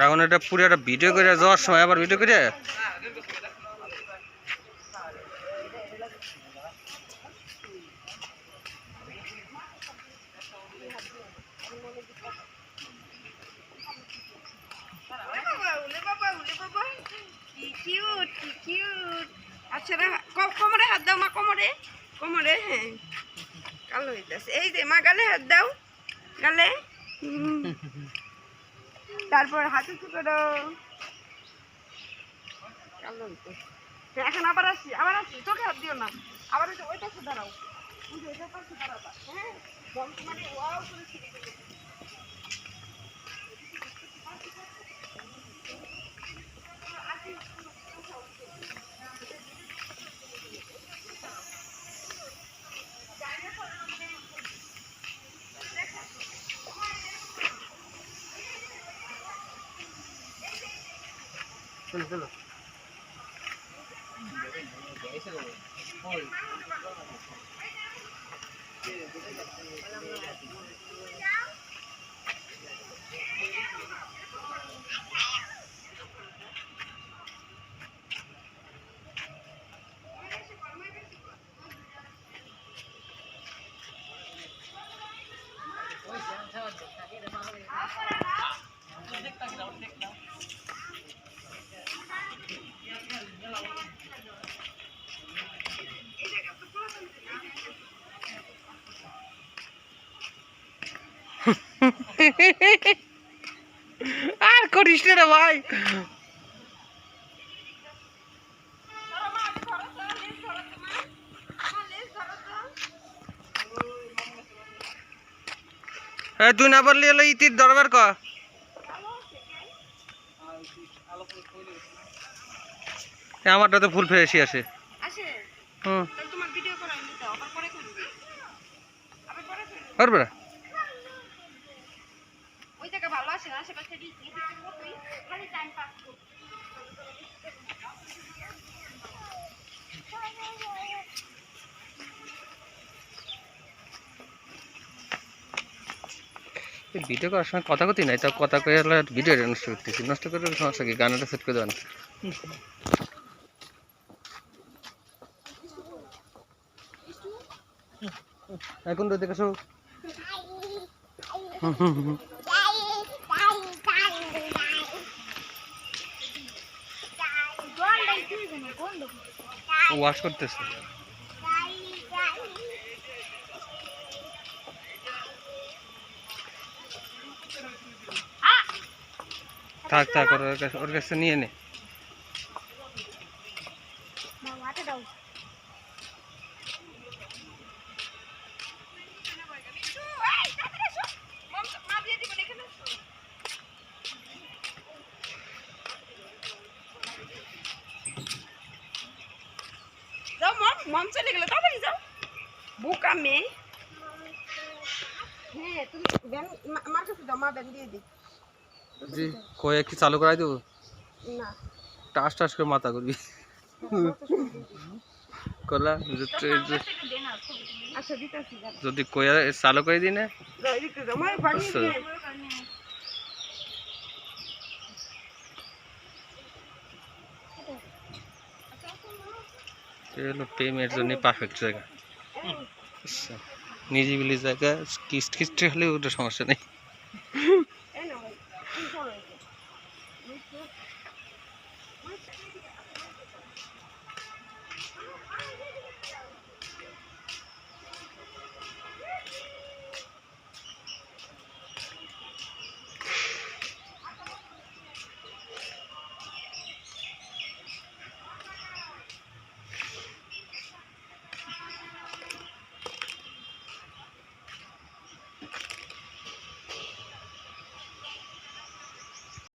এখন এটা পুরো একটা ভিডিও করে যাওয়ার সময় আবার ভিডিও করে আচ্ছা কোমরে হাত দাও মা, কোমরে কোমরে, হ্যাঁ কালো হইতেছে। এই যে মা গালে হাত দাও, গালে। তারপর হাতে করো, কালো হইতেছে। এখন আবার আসি, আবার আসি, চোখে হাত দিও না, আবার ওই পাশে দাঁড়াও, ওই পাশে দাঁড়াবা, হ্যাঁ মানে ওয়াও করে ছিঁড়ে গেছে। চলো চলো আর করিস না রে ভাই। তুই না বললি এলো ইতির দরবার ক আমারটা তো ফুল ফ্রেশই আসে। হুম পারবে না। ওই জায়গা ভালো আসে না, আশেপাশে খালি টাইম পাস করতে। ভিডিও করার সময় কথা কথি নাই, তো কথা কয়ে ভিডিও নষ্ট করতেছি, নষ্ট করে সমস্যা কি, গানটা সেট করে দেবেন। এখন তো দেখে সব ওয়াশ করতেছে। থাক থাক ওর কাছে নিয়ে নে। যাও মম চলে গেল, তাড়াতাড়ি যাও বোকা মেয়ে। হ্যাঁ তুমি মার কাছে দাও, মা ব্যান দিয়ে দিই। জি কয়ে কি চালু করাই দেবো? না টাস টাস করে মাথা করবি কলা আচ্ছা দিতেছি, যদি কয়ে চালু করে দিই না প্রেমের জন্য পারফেক্ট জায়গা, নিজিবিলি জায়গা, কিস্ট কিস্ট হলে ওটা সমস্যা নেই।